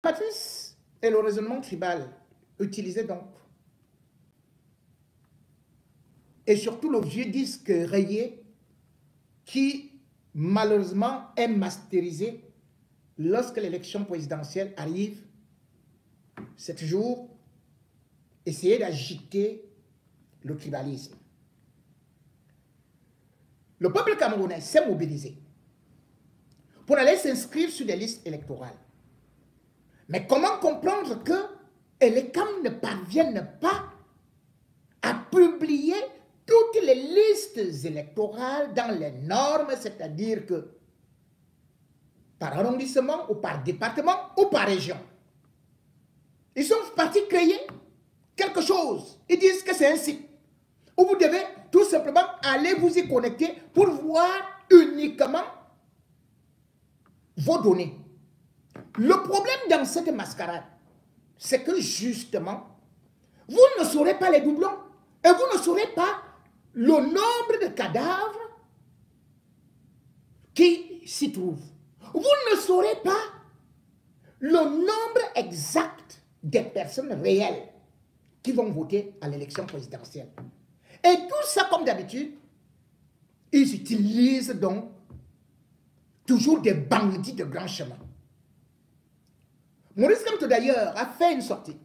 La matrice et le raisonnement tribal utilisé donc, et surtout le vieux disque rayé qui malheureusement est masterisé lorsque l'élection présidentielle arrive, c'est toujours essayer d'agiter le tribalisme. Le peuple camerounais s'est mobilisé pour aller s'inscrire sur des listes électorales. Mais comment comprendre que les CAM ne parviennent pas à publier toutes les listes électorales dans les normes, c'est-à-dire que par arrondissement ou par département ou par région. Ils sont partis créer quelque chose. Ils disent que c'est un site où vous devez tout simplement aller vous y connecter pour voir uniquement vos données. Le problème dans cette mascarade, c'est que justement, vous ne saurez pas les doublons et vous ne saurez pas le nombre de cadavres qui s'y trouvent. Vous ne saurez pas le nombre exact des personnes réelles qui vont voter à l'élection présidentielle. Et tout ça, comme d'habitude, ils utilisent donc toujours des bandits de grand chemin. Maurice Kamto d'ailleurs a fait une sortie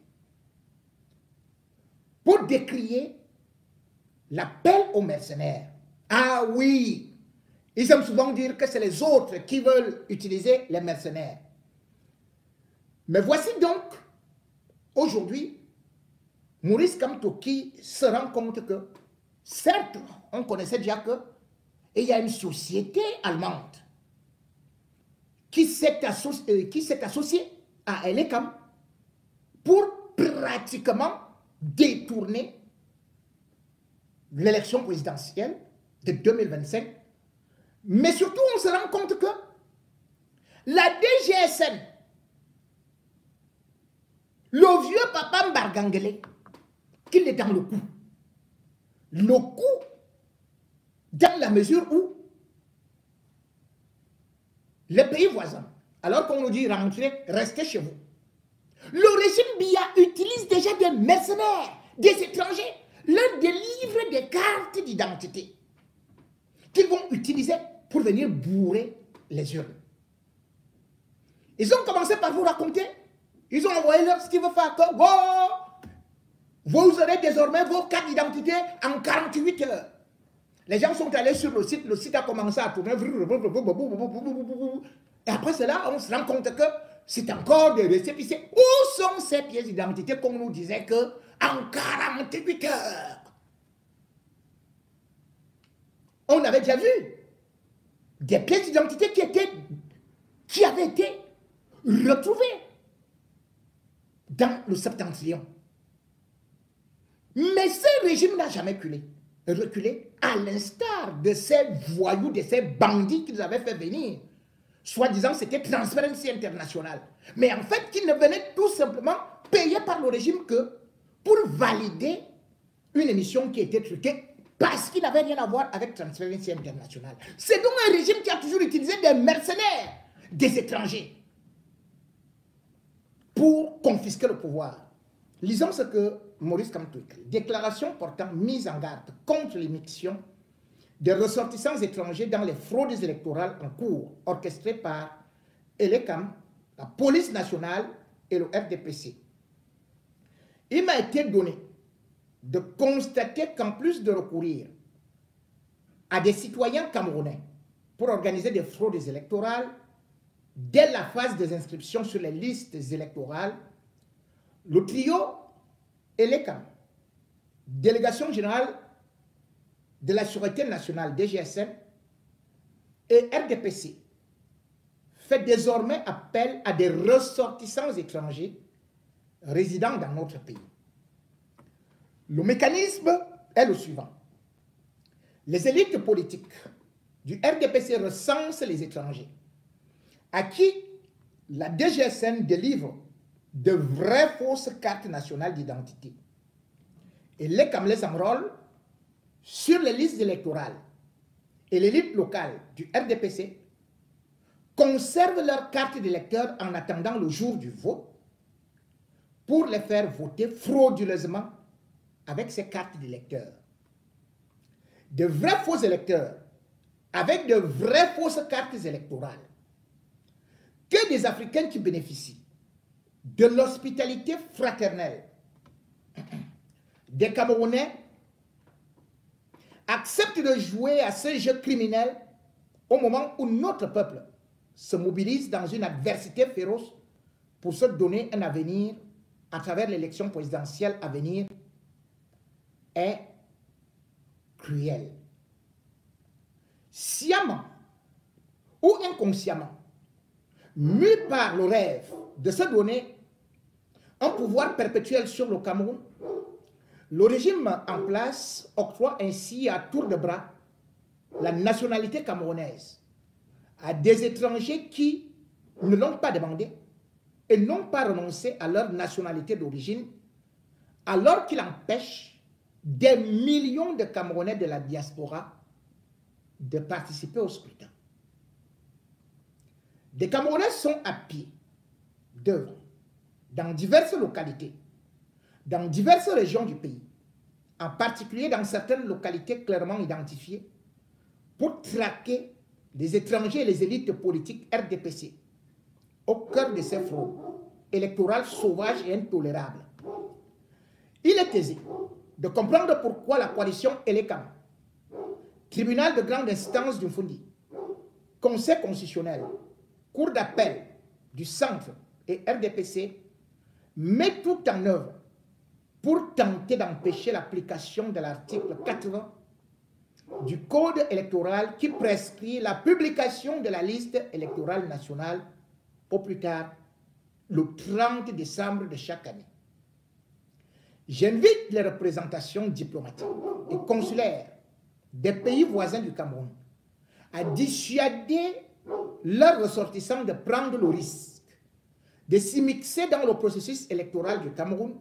pour décrier l'appel aux mercenaires. Ah oui, ils aiment souvent dire que c'est les autres qui veulent utiliser les mercenaires. Mais voici donc, aujourd'hui, Maurice Kamto qui se rend compte que, certes, on connaissait déjà qu'il y a une société allemande qui s'est associée à Elekam pour pratiquement détourner l'élection présidentielle de 2025. Mais surtout, on se rend compte que la DGSN, le vieux papa Mbargangele, qu'il est dans le coup. Le coup, dans la mesure où les pays voisins, alors qu'on nous dit rentrez, restez chez vous. Le régime Biya utilise déjà des mercenaires, des étrangers, leur délivre des cartes d'identité qu'ils vont utiliser pour venir bourrer les urnes. Ils ont commencé par vous raconter, ils ont envoyé leur ce qu'ils veulent faire, que vous aurez désormais vos cartes d'identité en 48 heures. Les gens sont allés sur le site a commencé à tourner. Et après cela, on se rend compte que c'est encore des récépissés. Où sont ces pièces d'identité qu'on nous disait que en 48 heures? On avait déjà vu des pièces d'identité qui avaient été retrouvées dans le septentrion. Mais ce régime n'a jamais reculé, à l'instar de ces voyous, de ces bandits qu'ils avaient fait venir. Soi-disant, c'était Transparency International. Mais en fait, qu'ils ne venaient tout simplement payer par le régime que pour valider une émission qui était truquée parce qu'il n'avait rien à voir avec Transparency International. C'est donc un régime qui a toujours utilisé des mercenaires, des étrangers, pour confisquer le pouvoir. Lisons ce que Maurice Kamto écrit. Déclaration portant mise en garde contre l'émission des ressortissants étrangers dans les fraudes électorales en cours, orchestrées par Elekam, la police nationale et le RDPC. Il m'a été donné de constater qu'en plus de recourir à des citoyens camerounais pour organiser des fraudes électorales, dès la phase des inscriptions sur les listes électorales, le trio Elekam, Délégation générale de la Sûreté nationale, DGSN, et RDPC, fait désormais appel à des ressortissants étrangers résidant dans notre pays. Le mécanisme est le suivant. Les élites politiques du RDPC recensent les étrangers à qui la DGSN délivre de vraies fausses cartes nationales d'identité. Et les CAM les enrôlent sur les listes électorales. Et l'élite locale du RDPC conservent leur carte d'électeur en attendant le jour du vote pour les faire voter frauduleusement avec ces cartes d'électeurs. De vrais faux électeurs avec de vraies fausses cartes électorales. Que des Africains qui bénéficient de l'hospitalité fraternelle des Camerounais acceptent de jouer à ce jeu criminel au moment où notre peuple se mobilise dans une adversité féroce pour se donner un avenir à travers l'élection présidentielle à venir est cruel. Sciemment ou inconsciemment, mû par le rêve de se donner un pouvoir perpétuel sur le Cameroun, le régime en place octroie ainsi à tour de bras la nationalité camerounaise à des étrangers qui ne l'ont pas demandé et n'ont pas renoncé à leur nationalité d'origine, alors qu'il empêche des millions de Camerounais de la diaspora de participer au scrutin. Des Camerounais sont à pied d'œuvre dans diverses localités, dans diverses régions du pays, en particulier dans certaines localités clairement identifiées, pour traquer les étrangers et les élites politiques RDPC au cœur de ces fraudes électorales sauvages et intolérables. Il est aisé de comprendre pourquoi la coalition Elekam, tribunal de grande instance du Fundi, conseil constitutionnel, cour d'appel du centre et RDPC met tout en œuvre pour tenter d'empêcher l'application de l'article 80 du Code électoral qui prescrit la publication de la liste électorale nationale au plus tard le 30 décembre de chaque année. J'invite les représentations diplomatiques et consulaires des pays voisins du Cameroun à dissuader leurs ressortissants de prendre le risque de s'immiscer dans le processus électoral du Cameroun,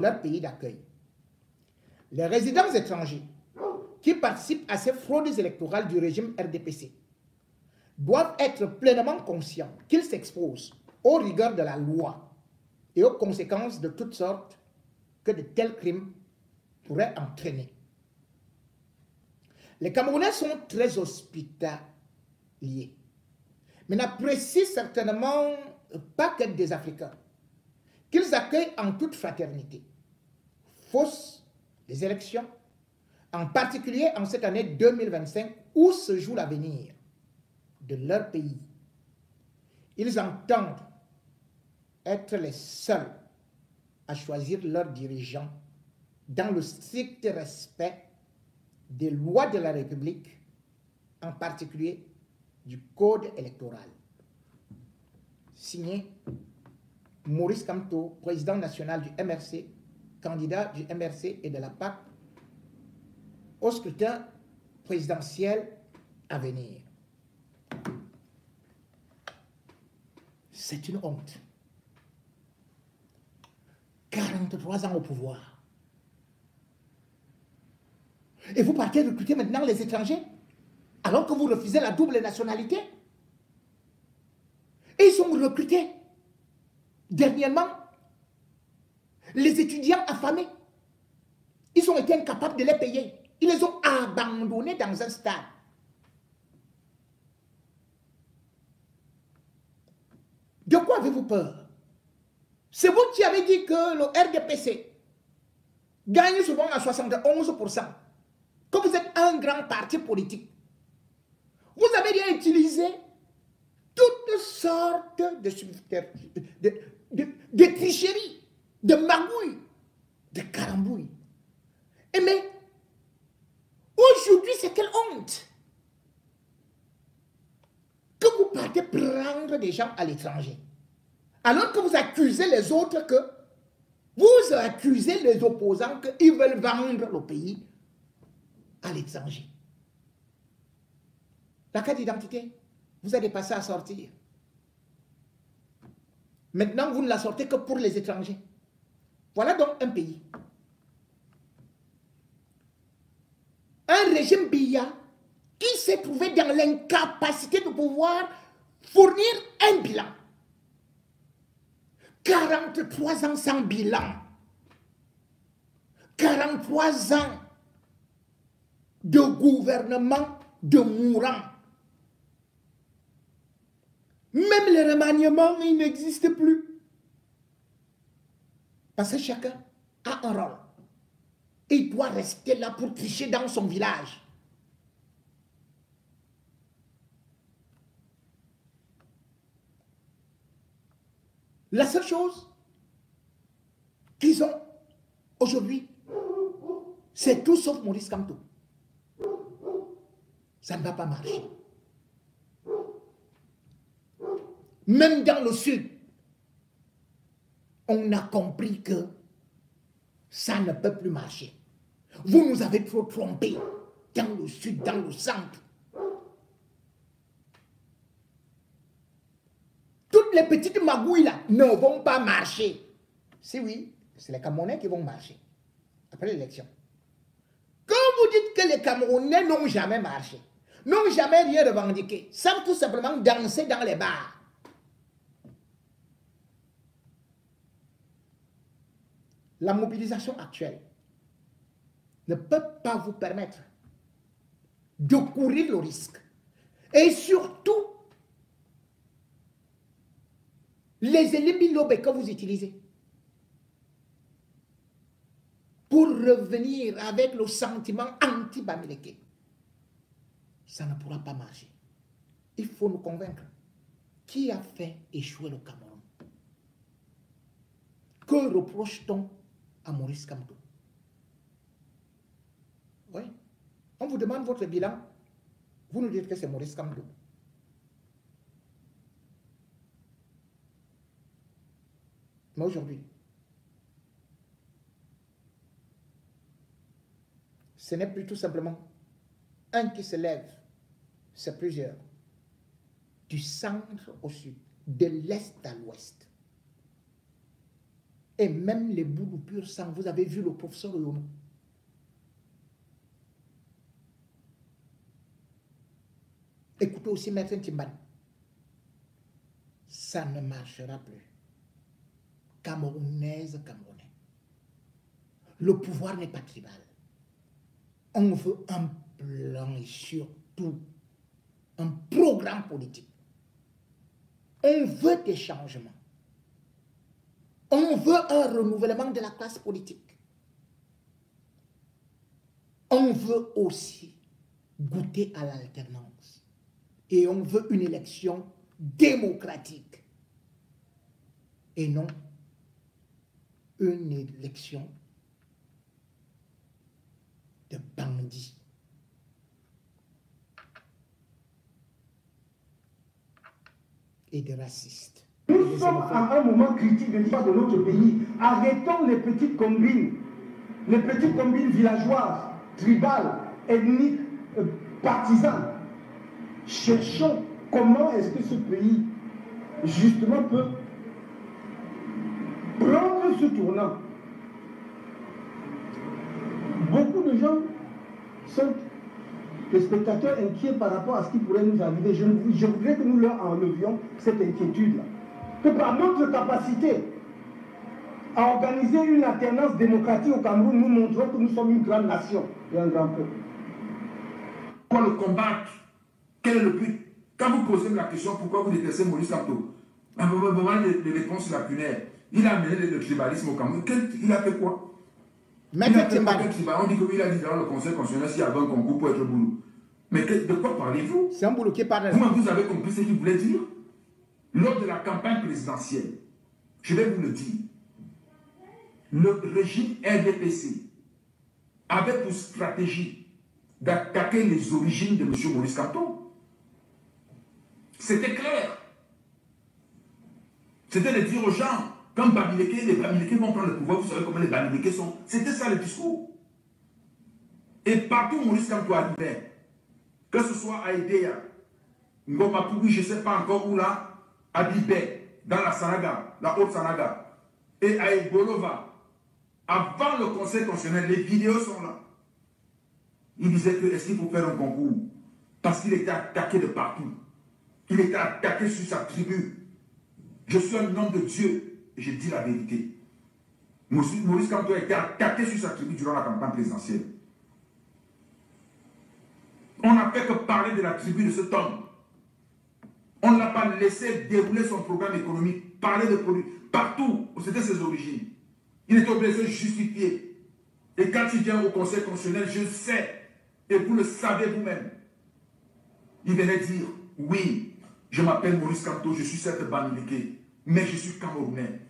leur pays d'accueil. Les résidents étrangers qui participent à ces fraudes électorales du régime RDPC doivent être pleinement conscients qu'ils s'exposent aux rigueurs de la loi et aux conséquences de toutes sortes que de tels crimes pourraient entraîner. Les Camerounais sont très hospitaliers, mais n'apprécient certainement pas qu'être des Africains, qu'ils accueillent en toute fraternité. Faussent les élections, en particulier en cette année 2025 où se joue l'avenir de leur pays. Ils entendent être les seuls à choisir leurs dirigeants dans le strict respect des lois de la République, en particulier du Code électoral. Signé Maurice Kamto, président national du MRC, candidat du MRC et de la PAC au scrutin présidentiel à venir. C'est une honte. 43 ans au pouvoir. Et vous partez recruter maintenant les étrangers alors que vous refusez la double nationalité. Et ils sont recrutés. Dernièrement, les étudiants affamés, ils ont été incapables de les payer. Ils les ont abandonnés dans un stade. De quoi avez-vous peur? C'est vous qui avez dit que le RDPC gagne souvent à 71%, que vous êtes un grand parti politique. Vous avez bien utilisé toutes sortes de tricheries, de magouilles, de carambouilles. Et mais, aujourd'hui, c'est quelle honte que vous partez prendre des gens à l'étranger. Alors que vous accusez les autres que, vous accusez les opposants qu'ils veulent vendre le pays à l'étranger. La carte d'identité, vous avez passé à sortir. Maintenant, vous ne la sortez que pour les étrangers. Voilà donc un pays. Un régime Biya qui s'est trouvé dans l'incapacité de pouvoir fournir un bilan. 43 ans sans bilan. 43 ans de gouvernement de mourants. Même les remaniements, ils n'existent plus. Parce que chacun a un rôle. Et il doit rester là pour tricher dans son village. La seule chose qu'ils ont aujourd'hui, c'est tout sauf Maurice Kamto. Ça ne va pas marcher. Même dans le sud, on a compris que ça ne peut plus marcher. Vous nous avez trop trompés dans le sud, dans le centre. Toutes les petites magouilles là ne vont pas marcher. Si oui, c'est les Camerounais qui vont marcher après l'élection. Quand vous dites que les Camerounais n'ont jamais marché, n'ont jamais rien revendiqué, savent tout simplement danser dans les bars. La mobilisation actuelle ne peut pas vous permettre de courir le risque. Et surtout, les éléments lobés que vous utilisez pour revenir avec le sentiment anti-Bamileke, ça ne pourra pas marcher. Il faut nous convaincre. Qui a fait échouer le Cameroun? Que reproche-t-on à Maurice Kamto? Oui. On vous demande votre bilan. Vous nous dites que c'est Maurice Kamto. Mais aujourd'hui, ce n'est plus tout simplement un qui se lève, c'est plusieurs. Du centre au sud, de l'est à l'ouest. Et même les bouts de pur sang, vous avez vu le professeur Yono. Écoutez aussi Maître Timbani. Ça ne marchera plus. Camerounaise, Camerounais. Le pouvoir n'est pas tribal. On veut un plan et surtout un programme politique. On veut des changements. On veut un renouvellement de la classe politique. On veut aussi goûter à l'alternance. Et on veut une élection démocratique. Et non une élection de bandits. Et de racistes. Nous sommes à un moment critique de l'histoire de notre pays. Arrêtons les petites combines villageoises, tribales, ethniques, partisanes. Cherchons comment est-ce que ce pays, justement, peut prendre ce tournant. Beaucoup de gens sont des spectateurs inquiets par rapport à ce qui pourrait nous arriver. Je voudrais que nous leur enlevions cette inquiétude-là. Que par notre capacité à organiser une alternance démocratique au Cameroun, nous montrons que nous sommes une grande nation et un grand peuple. Pour le combattre, quel est le but? Quand vous posez la question pourquoi vous détestez Maurice Kamto, à un moment de réponse lacunaire, il a amené le tribalisme au Cameroun. Il a fait quoi? On dit qu'il a dit dans le conseil constitutionnel s'il y avait un concours pour être boulot. Mais de quoi parlez-vous? C'est un boulot qui parle. Vous avez compris ce qu'il voulait dire? Lors de la campagne présidentielle, je vais vous le dire, le régime RDPC avait pour stratégie d'attaquer les origines de M. Maurice Kamto. C'était clair. C'était de dire aux gens, quand les Bamileke vont prendre le pouvoir, vous savez comment les Bamileke sont. C'était ça le discours. Et partout Maurice Kamto arrivait, que ce soit à Edea, Ngoma Poubi, je ne sais pas encore où là, à Bibé, dans la Sanaga, la Haute-Sanaga, et à Ebolova, avant le conseil constitutionnel, les vidéos sont là. Il disait que est-ce qu'il faut faire un concours? Parce qu'il était attaqué de partout. qu'il était attaqué sur sa tribu. Je suis un homme de Dieu et je dis la vérité. Maurice Kamto a été attaqué sur sa tribu durant la campagne présidentielle. On n'a fait que parler de la tribu de cet homme. On ne l'a pas laissé dérouler son programme économique, parler de produits, partout où c'était ses origines. Il était obligé de se justifier. Et quand il vient au Conseil constitutionnel, je sais, et vous le savez vous-même, il venait dire, oui, je m'appelle Maurice Kamto, je suis certes Bamileke, mais je suis Camerounais.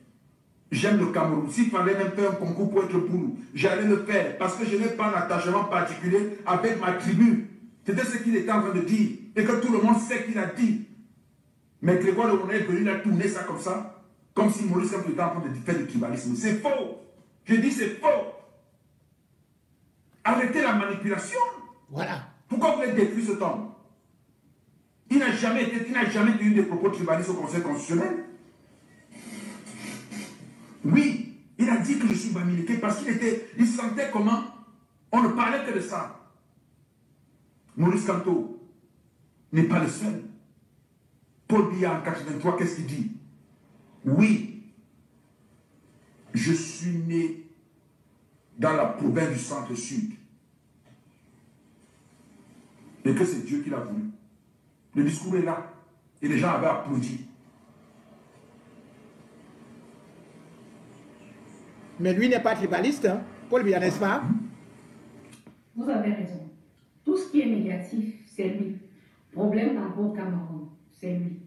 J'aime le Cameroun. S'il fallait même faire un concours pour être boulou, j'allais le faire, parce que je n'ai pas un attachement particulier avec ma tribu. C'était ce qu'il était en train de dire, et que tout le monde sait qu'il a dit. Mais Grégoire Le Rouennais, il a tourné ça comme si Maurice Kamto était en train de faire du tribalisme. C'est faux. Je dis c'est faux. Arrêtez la manipulation. Voilà. Pourquoi vous avez détruit cet homme? Il n'a jamais tenu des propos tribalistes au Conseil constitutionnel. Oui, il a dit que je suis Bamileke parce qu'il sentait comment on ne parlait que de ça. Maurice Kamto n'est pas le seul. Paul Biya en 83, qu'est-ce qu'il dit? Oui, je suis né dans la province du centre-sud. Et que c'est Dieu qui l'a voulu. Le discours est là. Et les gens avaient applaudi. Mais lui n'est pas tribaliste, hein? Paul Biya, n'est-ce pas? Vous avez raison. Tout ce qui est négatif, c'est lui. Problème d'emploi au Cameroun, c'est lui.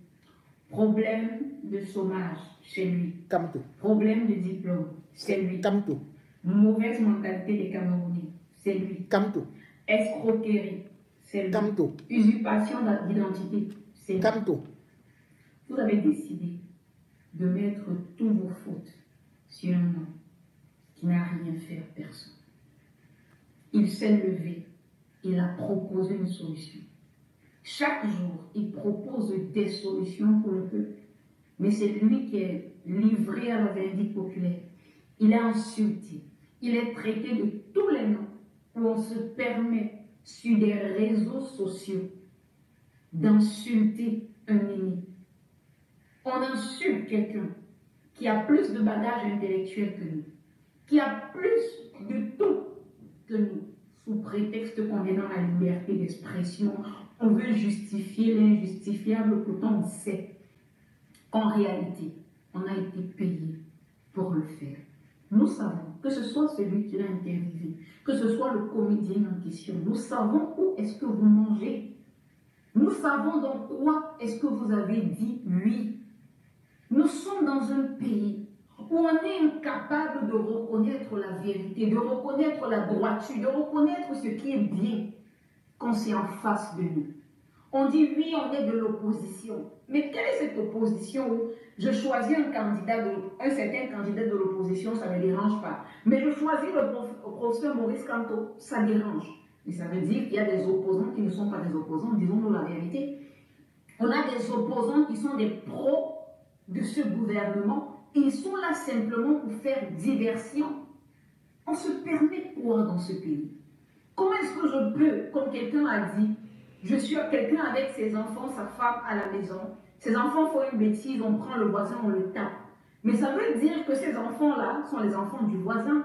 Problème de chômage, c'est lui. Kamto. Problème de diplôme, c'est lui. Kamto. Mauvaise mentalité des Camerounais, c'est lui. Kamto. Escroquerie, c'est lui. Kamto. Usurpation d'identité, c'est lui. Kamto. Vous avez décidé de mettre tous vos fautes sur un homme qui n'a rien fait à personne. Il s'est levé, il a proposé une solution. Chaque jour, il propose des solutions pour le peuple. Mais c'est lui qui est livré à la vindicte populaire. Il est insulté. Il est traité de tous les noms où on se permet sur des réseaux sociaux d'insulter un ennemi. On insulte quelqu'un qui a plus de bagages intellectuels que nous, qui a plus de tout que nous, sous prétexte qu'on est dans la liberté d'expression. On veut justifier l'injustifiable, pourtant on sait qu'en réalité, on a été payé pour le faire. Nous savons, que ce soit celui qui l'a interviewé, que ce soit le comédien en question, nous savons où est-ce que vous mangez. Nous savons dans quoi est-ce que vous avez dit oui. Nous sommes dans un pays où on est incapable de reconnaître la vérité, de reconnaître la droiture, de reconnaître ce qui est bien quand c'est en face de nous. On dit oui, on est de l'opposition. Mais quelle est cette opposition où je choisis un certain candidat de l'opposition, ça ne me dérange pas. Mais je choisis le professeur Maurice Kamto, ça dérange. Mais ça veut dire qu'il y a des opposants qui ne sont pas des opposants, disons-nous la vérité. On a des opposants qui sont des pros de ce gouvernement et ils sont là simplement pour faire diversion. On se permet quoi dans ce pays? Comment est-ce que je peux, comme quelqu'un a dit, je suis quelqu'un avec ses enfants, sa femme à la maison, ses enfants font une bêtise, on prend le voisin, on le tape. Mais ça veut dire que ces enfants-là sont les enfants du voisin.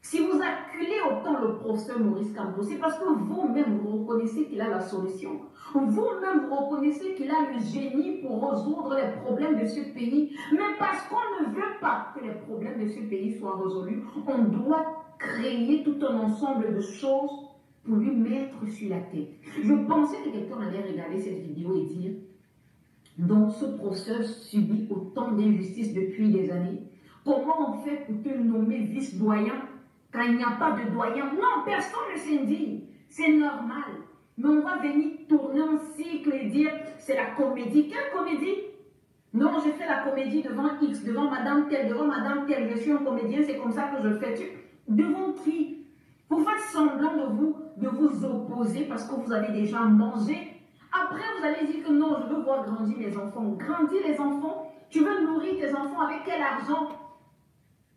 Si vous acculez autant le professeur Maurice Kamto, c'est parce que vous-même vous reconnaissez qu'il a la solution. Vous-même vous reconnaissez qu'il a le génie pour résoudre les problèmes de ce pays. Mais parce qu'on ne veut pas que les problèmes de ce pays soient résolus, on doit créer tout un ensemble de choses pour lui mettre sur la tête. Je pensais que quelqu'un allait regarder cette vidéo et dire donc ce professeur subit autant d'injustices depuis des années. Comment on fait pour te nommer vice-doyen quand il n'y a pas de doyen? Non, personne ne s'indigne. C'est normal. Mais on va venir tourner en cycle et dire c'est la comédie. Quelle comédie? Non, je fais la comédie devant X, devant madame telle, je suis un comédien, c'est comme ça que je fais. Devant qui? Vous faites semblant de vous opposer parce que vous avez déjà mangé. Après, vous allez dire que non, je veux voir grandir mes enfants. Grandir les enfants, tu veux nourrir tes enfants avec quel argent?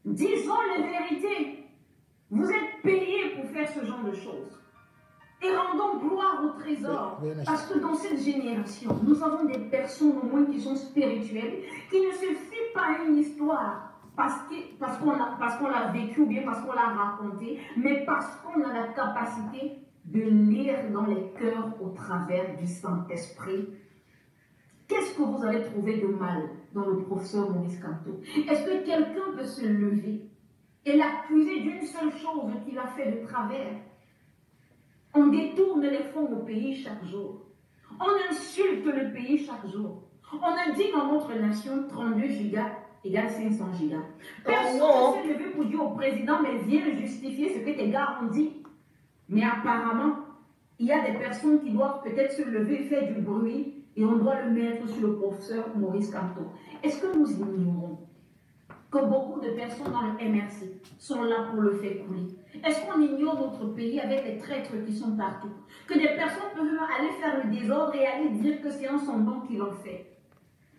Disons les vérités. Vous êtes payé pour faire ce genre de choses. Et rendons gloire au trésor. Parce que dans cette génération, nous avons des personnes au moins qui sont spirituelles, qui ne se fient pas à une histoire parce qu'on l'a vécu ou bien parce qu'on l'a raconté, mais parce qu'on a la capacité de lire dans les cœurs au travers du Saint-Esprit. Qu'est-ce que vous avez trouvé de mal dans le professeur Maurice Kamto? Est-ce que quelqu'un peut se lever et l'accuser d'une seule chose qu'il a fait de travers? On détourne les fonds au pays chaque jour. On insulte le pays chaque jour. On a dit dans notre nation 32 gigas égale 500 gigas. Personne ne s'est levé pour dire au président, mais viens justifier ce que tes gars ont dit. Mais apparemment, il y a des personnes qui doivent peut-être se lever et faire du bruit et on doit le mettre sur le professeur Maurice Kamto. Est-ce que nous ignorons que beaucoup de personnes dans le MRC sont là pour le faire couler? Est-ce qu'on ignore notre pays avec les traîtres qui sont partout? Que des personnes peuvent aller faire le désordre et aller dire que c'est un sondage qui l'ont fait.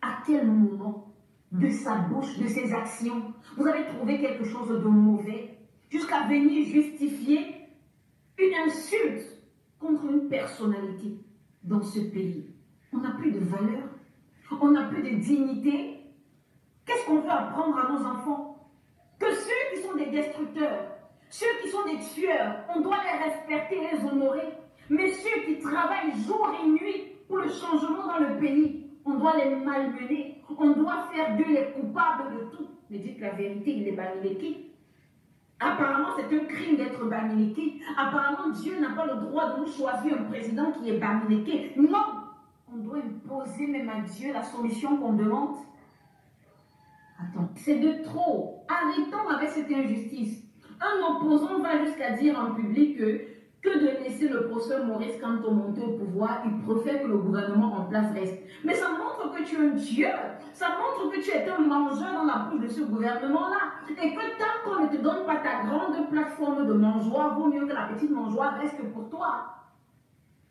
À quel moment de sa bouche, de ses actions, vous avez trouvé quelque chose de mauvais jusqu'à venir justifier une insulte contre une personnalité dans ce pays? On n'a plus de valeur, on n'a plus de dignité. Qu'est-ce qu'on veut apprendre à nos enfants? Que ceux qui sont des destructeurs, ceux qui sont des tueurs, on doit les respecter, les honorer. Mais ceux qui travaillent jour et nuit pour le changement dans le pays, on doit les malmener. On doit faire d'eux les coupables de tout. Mais dites la vérité, il est Bamileke. Apparemment, c'est un crime d'être Bamileke. Apparemment, Dieu n'a pas le droit de nous choisir un président qui est Bamileke. Non! On doit imposer même à Dieu la solution qu'on demande. Attends, c'est de trop. Arrêtons avec cette injustice. Un opposant va jusqu'à dire en public que de laisser le professeur Maurice Kamto monter au pouvoir, il préfère que le gouvernement en place reste. Mais ça montre que tu es un dieu. Ça montre que tu es un mangeur dans la bouche de ce gouvernement-là. Et que tant qu'on ne te donne pas ta grande plateforme de mangeoire, vaut mieux que la petite mangeoire reste pour toi.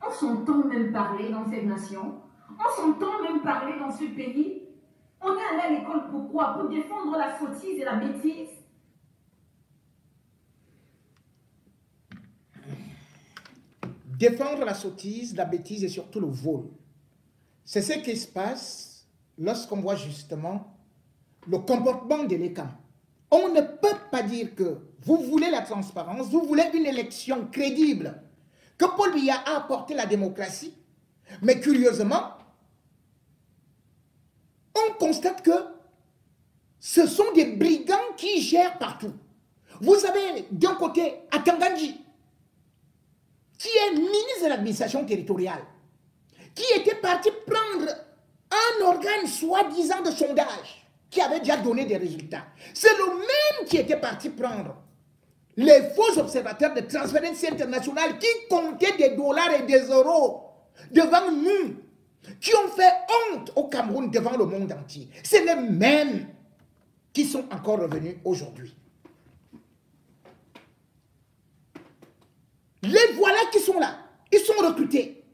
On s'entend même parler dans cette nation. On s'entend même parler dans ce pays. On est allé à l'école pourquoi? Pour défendre la sottise et la bêtise. Défendre la sottise, la bêtise et surtout le vol. C'est ce qui se passe lorsqu'on voit justement le comportement de l'ECAM. On ne peut pas dire que vous voulez la transparence, vous voulez une élection crédible, que Paul Biya a apporté la démocratie, mais curieusement, on constate que ce sont des brigands qui gèrent partout. Vous avez d'un côté Atanganji, qui est ministre de l'administration territoriale, qui était parti prendre un organe soi-disant de sondage, qui avait déjà donné des résultats. C'est le même qui était parti prendre les faux observateurs de Transparency International qui comptaient des dollars et des euros devant nous, qui ont fait honte au Cameroun devant le monde entier. C'est les mêmes qui sont encore revenus aujourd'hui. Les voilà qui sont là. Ils sont recrutés.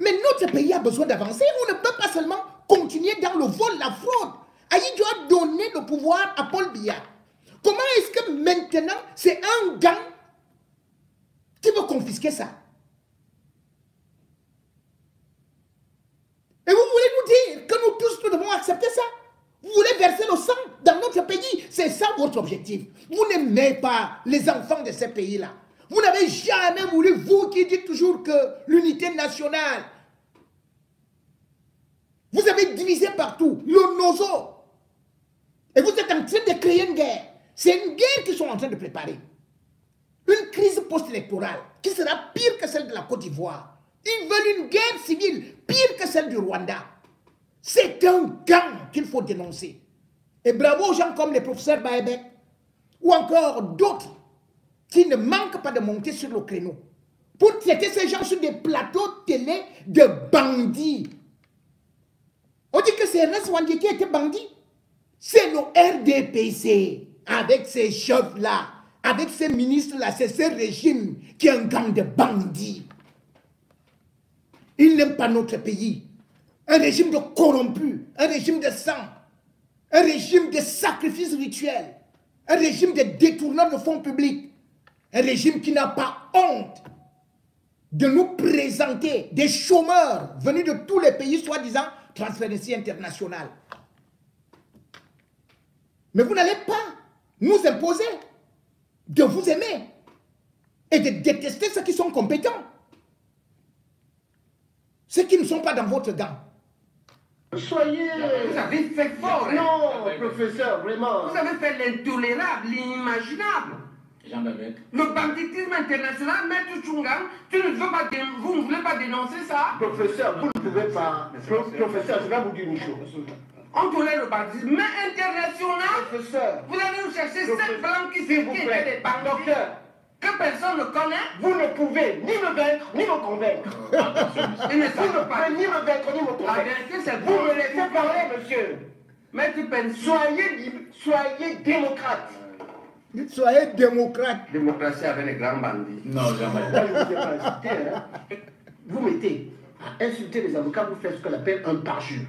Mais notre pays a besoin d'avancer. On ne peut pas seulement continuer dans le vol, la fraude. Aïe doit donner le pouvoir à Paul Biya. Comment est-ce que maintenant, c'est un gang qui veut confisquer ça? Et vous voulez nous dire que nous tous nous devons accepter ça? Vous voulez verser le sang dans notre pays? C'est ça votre objectif. Vous n'aimez pas les enfants de ces pays-là. Vous n'avez jamais voulu, vous qui dites toujours que l'unité nationale, vous avez divisé partout, le nozo. Et vous êtes en train de créer une guerre. C'est une guerre qu'ils sont en train de préparer. Une crise post-électorale qui sera pire que celle de la Côte d'Ivoire. Ils veulent une guerre civile pire que celle du Rwanda. C'est un gang qu'il faut dénoncer. Et bravo aux gens comme les professeurs Baebek ou encore d'autres qui ne manquent pas de monter sur le créneau pour traiter ces gens sur des plateaux télé de bandits. On dit que c'est Ernest Wandié qui était bandit. C'est le RDPC avec ces chefs-là, avec ces ministres-là, c'est ce régime qui est un gang de bandits. Ils n'aiment pas notre pays. Un régime de corrompus, un régime de sang, un régime de sacrifices rituels, un régime de détourneurs de fonds publics. Un régime qui n'a pas honte de nous présenter des chômeurs venus de tous les pays, soi-disant Transparency International. Mais vous n'allez pas nous imposer de vous aimer et de détester ceux qui sont compétents. Ceux qui ne sont pas dans votre gant. Soyez... Vous avez fait fort. Non, professeur, vraiment. Vous avez fait l'intolérable, l'inimaginable. Le banditisme international, Maître Chungam, vous ne voulez pas dénoncer ça? Professeur, vous ne pouvez pas... Professeur, je vais vous dire une chose. On tolère le banditisme, mais international. Professeur. Vous allez nous chercher 7 blancs qui étaient des bandits que personne ne connaît. Vous ne pouvez ni me vaincre, ni me convaincre. Vous ne pouvez ni me vaincre, ni me convaincre. La vérité, c'est vous me laissez parler, monsieur. Maître Pence, soyez démocrate. Soyez démocrate. Démocratie avec les grands bandits. Non, jamais. Moi, je ne vous ai pas insulté. Hein. Vous mettez à insulter les avocats, vous faites ce qu'on appelle un parjure.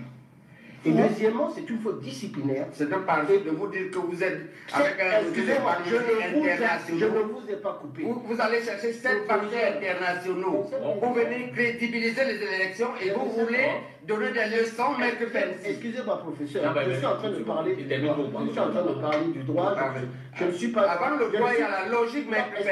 Et deuxièmement, c'est une faute disciplinaire. C'est un parjure de vous dire que vous êtes avec un excusez-moi, je ne vous ai pas coupé. Vous allez chercher 7 partenaires internationaux. Vous venez crédibiliser les élections et vous voulez donner des leçons, Maître Pence. Excusez-moi, professeur. Je suis en train de parler du droit. Je suis en train de parler du droit. Je ne suis pas... Avant le droit, il y a la logique, Maître Pence.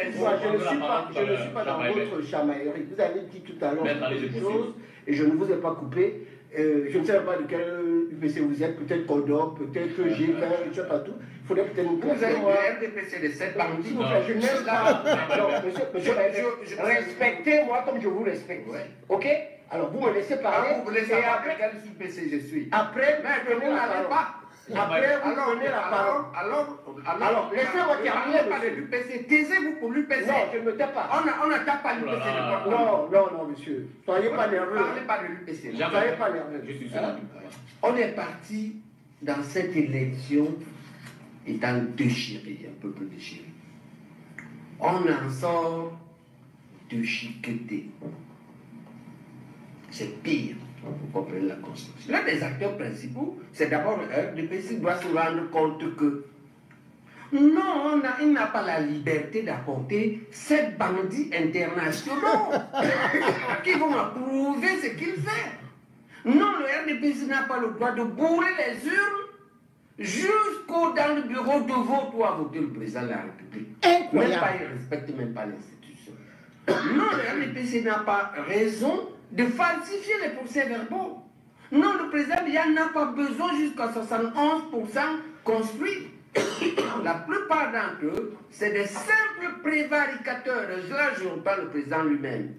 Je ne suis pas dans votre chamaillerie. Vous avez dit tout à l'heure des choses et je ne vous ai pas coupé. Je ne sais pas de quel UPC vous êtes, peut-être Codop, peut-être G20, je ne sais pas tout. Il faudrait peut-être nous classer. Vous êtes le RDPC de 7 bandits. Je n'aime pas. Monsieur, respectez-moi comme je vous respecte. Ok? Alors vous me laissez parler. Vous voulez savoir de quel UPC je suis. Après, vous n'allez pas. Après, vous prenez la parole. Alors, laissez-moi terminer. Pas de l'UPC. Taisez-vous pour l'UPC. Non, je ne me tais pas. On n'attaque pas l'UPC. Non, monsieur. Soyez pas nerveux. Ne parlez pas de l'UPC. Soyez pas nerveux. On est parti dans cette élection étant déchiré, un peu plus déchiré. On en sort déchiqueté. C'est pire. Vous comprenez la construction. L'un des acteurs principaux, c'est d'abord le RDPC doit se rendre compte que non, il n'a pas la liberté d'apporter 7 bandits internationaux qui vont approuver ce qu'il fait. Non, le RDPC n'a pas le droit de bourrer les urnes jusqu'au dans le bureau de vote où a voté le président de la République. Même pas, il ne respecte même pas l'institution. Non, le RDPC n'a pas raison de falsifier les procès-verbaux. Non, le président n'a pas besoin jusqu'à 71% construit. La plupart d'entre eux, c'est des simples prévaricateurs. Là, je reprends le président lui-même.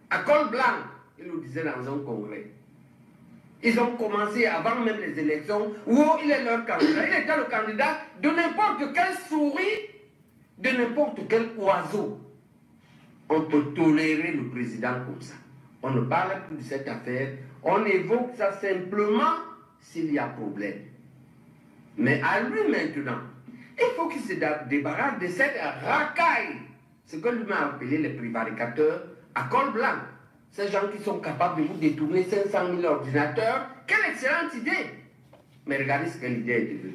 À col blanc, il nous disait dans un congrès. Ils ont commencé avant même les élections, où il est leur candidat. Il était le candidat de n'importe quelle souris, de n'importe quel oiseau. On peut tolérer le président comme ça. On ne parle plus de cette affaire, on évoque ça simplement s'il y a problème. Mais à lui maintenant, il faut qu'il se débarrasse de cette racaille, ce que lui m'a appelé les prévaricateurs à col blanc. Ces gens qui sont capables de vous détourner 500 000 ordinateurs, quelle excellente idée! Mais regardez ce que l'idée est devenue.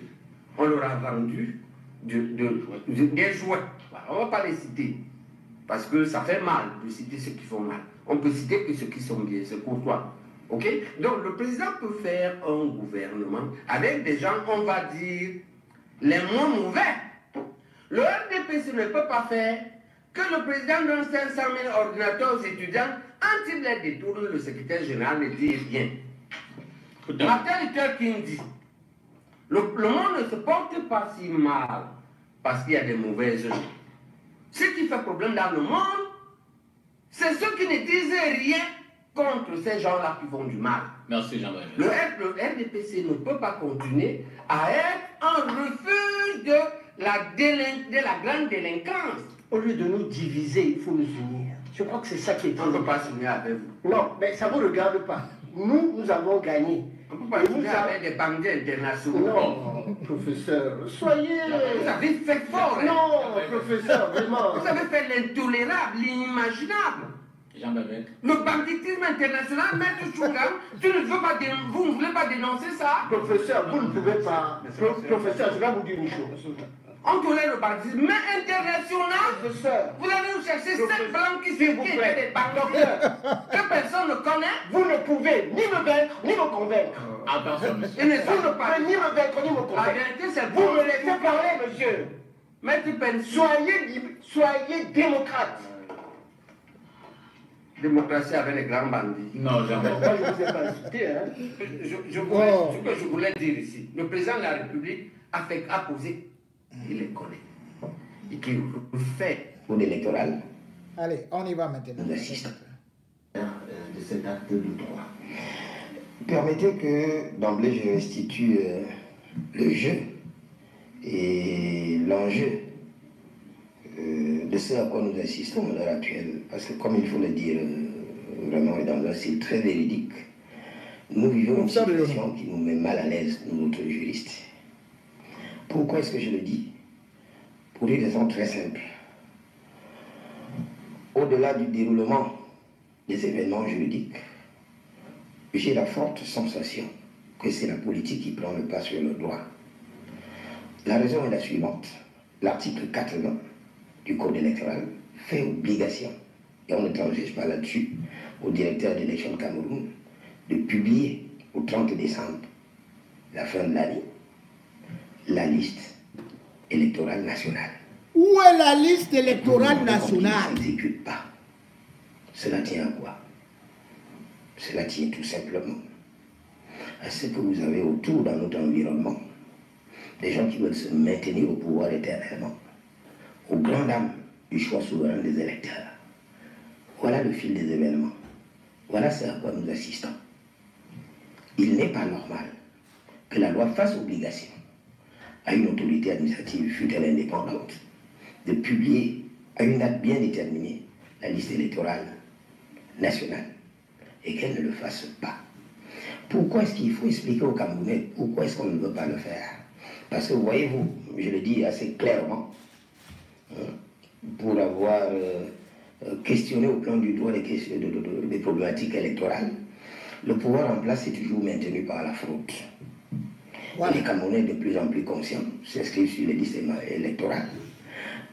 On leur a vendu des jouets. On ne va pas les citer, parce que ça fait mal de citer ceux qui font mal. On peut citer que ceux qui sont bien, c'est courtois. Ok? Donc le président peut faire un gouvernement avec des gens, on va dire, les moins mauvais. Le RDPC ne peut pas faire que le président donne 500 000 ordinateurs aux étudiants, quand il les détourne, le secrétaire général ne dit rien. Martin Luther King dit, le monde ne se porte pas si mal parce qu'il y a des mauvaises gens. Ce qui fait problème dans le monde, c'est ceux qui ne disent rien contre ces gens-là qui font du mal. Merci Jean-Marie. Le RDPC ne peut pas continuer à être un refuge de la grande délinquance. Au lieu de nous diviser, il faut nous unir. Je crois que c'est ça qui est... On ne peut pas s'unir avec vous. Non, mais ça ne vous regarde pas. Nous avons gagné. On ne peut pas s'unir avec des bandits internationaux. Non, professeur, soyez... Vous avez fait fort. Non, professeur, vraiment. Vous avez fait l'intolérable, l'inimaginable. Le banditisme international, Maître Chungam, vous ne voulez pas dénoncer ça? Professeur, vous ne pouvez pas... Professeur, je vais vous dire une chose. On tolère le banditisme, mais international, vous allez nous chercher 7 blancs qui sont des bandits que personne ne connaît. Vous ne pouvez ni me vaincre, ni me convaincre. Attention, monsieur. Vous ne pouvez ni me vaincre, ni me convaincre. La vérité, c'est vous me laissez parler, monsieur. Maître Pen, soyez démocrate. Démocratie avec les grands bandits. Non, jamais. Moi, je ne vous ai pas insulté. Hein. Ce que je voulais dire ici, le président de la République a posé, il les connaît. Et qui fait pour l'électoral. Allez, on y va maintenant. Nous assistons de cet acte de droit. Permettez que d'emblée je restitue le jeu et l'enjeu de ce à quoi nous assistons à l'heure actuelle. Parce que comme il faut le dire vraiment et dans un style très véridique, nous vivons une situation qui nous met mal à l'aise, nous autres juristes. Pourquoi est-ce que je le dis? Pour une raison très simple. Au-delà du déroulement des événements juridiques, j'ai la forte sensation que c'est la politique qui prend le pas sur le droit. La raison est la suivante. L'article 80 du Code électoral fait obligation, et on ne transige pas là-dessus, au directeur d'élection Cameroun de publier au 30 décembre, la fin de l'année, la liste électorale nationale. Où est la liste électorale nationale? Ne s'exécute pas. Cela tient à quoi? Cela tient tout simplement à ce que vous avez autour dans notre environnement des gens qui veulent se maintenir au pouvoir éternellement, aux grandes dames du choix souverain des électeurs. Voilà le fil des événements. Voilà ce à quoi nous assistons. Il n'est pas normal que la loi fasse obligation à une autorité administrative, fût-elle indépendante, de publier à une date bien déterminée la liste électorale nationale et qu'elle ne le fasse pas. Pourquoi est-ce qu'il faut expliquer aux Camerounais pourquoi est-ce qu'on ne veut pas le faire? Parce que voyez-vous, je le dis assez clairement, pour avoir questionné au plan du droit des problématiques électorales, le pouvoir en place est toujours maintenu par la fraude. Voilà. Les Camerounais de plus en plus conscients s'inscrivent sur les listes électorales,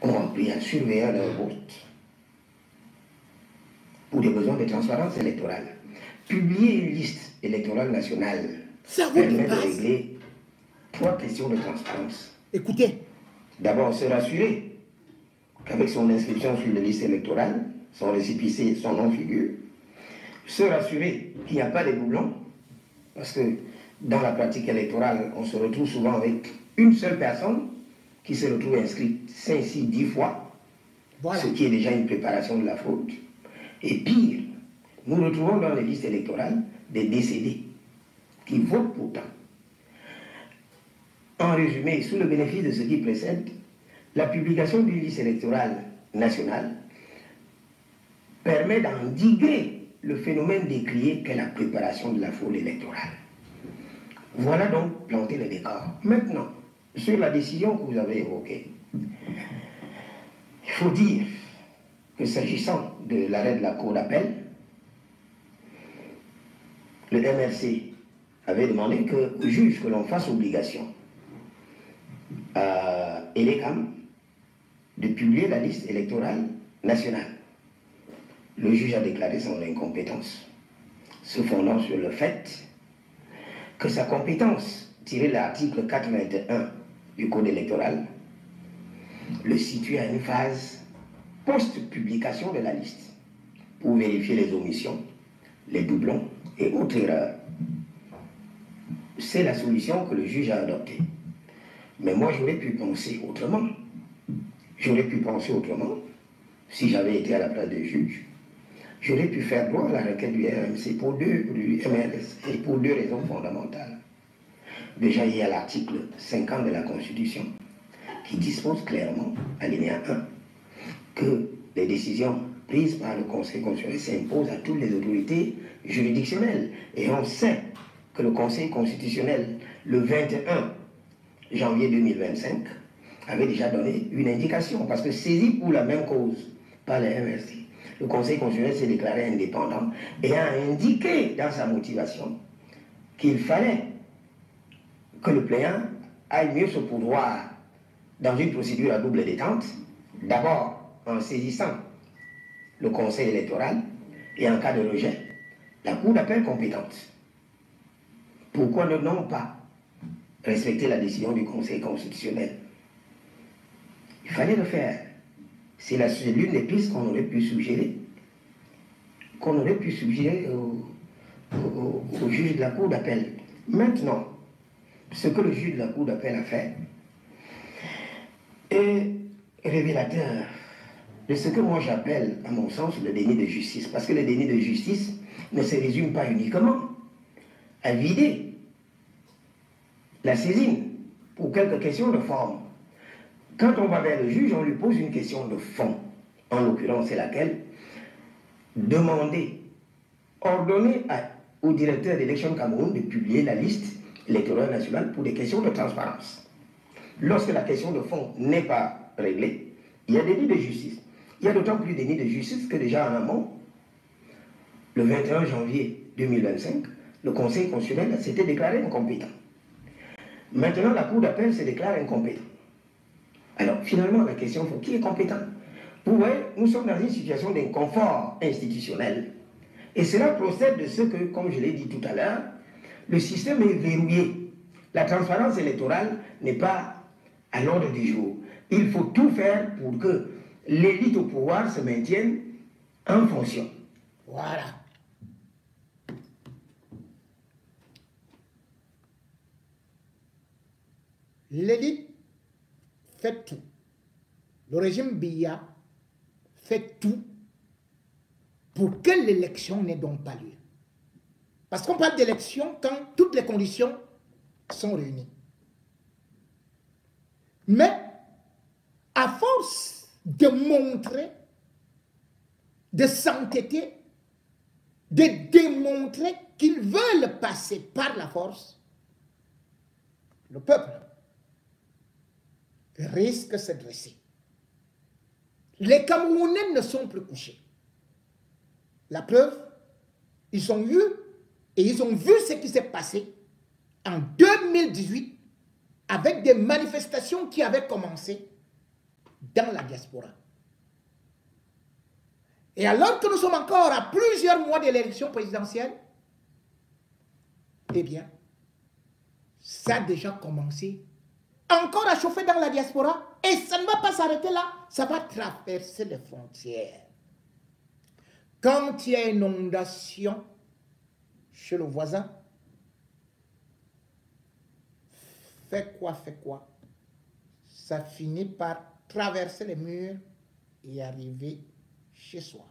ont appris à surveiller leur vote pour des besoins de transparence électorale. Publier une liste électorale nationale permet de régler 3 questions de transparence. Écoutez. D'abord, se rassurer qu'avec son inscription sur la liste électorale, son récépissé, son nom figure. Se rassurer qu'il n'y a pas de doublons, parce que dans la pratique électorale, on se retrouve souvent avec une seule personne qui se retrouve inscrite 5, 6, 10 fois, voilà. Ce qui est déjà une préparation de la fraude. Et pire, nous retrouvons dans les listes électorales des décédés qui votent pourtant. En résumé, sous le bénéfice de ce qui précède, la publication d'une liste électorale nationale permet d'endiguer le phénomène décrié qu'est la préparation de la fraude électorale. Voilà donc planter le décor. Maintenant, sur la décision que vous avez évoquée, il faut dire que s'agissant de l'arrêt de la Cour d'appel, le MRC avait demandé au juge que l'on fasse obligation à Elecam de publier la liste électorale nationale. Le juge a déclaré son incompétence, se fondant sur le fait que sa compétence, tirée de l'article 421 du Code électoral, le situe à une phase post-publication de la liste pour vérifier les omissions, les doublons et autres erreurs. C'est la solution que le juge a adoptée. Mais moi, j'aurais pu penser autrement. J'aurais pu penser autrement si j'avais été à la place du juge. J'aurais pu faire droit à la requête du RMC pour du MRS et pour 2 raisons fondamentales. Déjà, il y a l'article 50 de la Constitution qui dispose clairement, alinéa 1, que les décisions prises par le Conseil constitutionnel s'imposent à toutes les autorités juridictionnelles. Et on sait que le Conseil constitutionnel, le 21 janvier 2025, avait déjà donné une indication, parce que saisi pour la même cause par les MRC, le Conseil constitutionnel s'est déclaré indépendant et a indiqué dans sa motivation qu'il fallait que le plaignant aille mieux se pourvoir dans une procédure à double détente, d'abord en saisissant le Conseil électoral et en cas de rejet, la Cour d'appel compétente. Pourquoi ne non pas respecter la décision du Conseil constitutionnel? Il fallait le faire. C'est l'une des pistes qu'on aurait pu suggérer. Au juge de la Cour d'appel. Maintenant, ce que le juge de la Cour d'appel a fait est révélateur de ce que moi j'appelle, à mon sens, le déni de justice. Parce que le déni de justice ne se résume pas uniquement à vider la saisine pour quelques questions de forme. Quand on va vers le juge, on lui pose une question de fond. En l'occurrence, c'est laquelle? Demander, ordonner au directeur d'Élections Cameroun de publier la liste électorale nationale pour des questions de transparence. Lorsque la question de fond n'est pas réglée, il y a déni de justice. Il y a d'autant plus déni de justice que déjà en amont, le 21 janvier 2025, le Conseil constitutionnel s'était déclaré incompétent. Maintenant, la Cour d'appel se déclare incompétent. Alors, finalement, la question, qui est compétent? Vous voyez, nous sommes dans une situation d'inconfort institutionnel. Et cela procède de ce que, comme je l'ai dit tout à l'heure, le système est verrouillé. La transparence électorale n'est pas à l'ordre du jour. Il faut tout faire pour que l'élite au pouvoir se maintienne en fonction. Voilà. L'élite fait tout. Le régime Biya fait tout pour que l'élection n'ait donc pas lieu. Parce qu'on parle d'élection quand toutes les conditions sont réunies. Mais, à force de montrer, de s'entêter, de démontrer qu'ils veulent passer par la force, le peuple risque de se dresser. Les Camerounais ne sont plus couchés. La preuve, ils ont eu et ils ont vu ce qui s'est passé en 2018 avec des manifestations qui avaient commencé dans la diaspora. Et alors que nous sommes encore à plusieurs mois de l'élection présidentielle, eh bien, ça a déjà commencé encore à chauffer dans la diaspora et ça ne va pas s'arrêter là, ça va traverser les frontières. Quand il y a une inondation chez le voisin, fais quoi, ça finit par traverser les murs et arriver chez soi.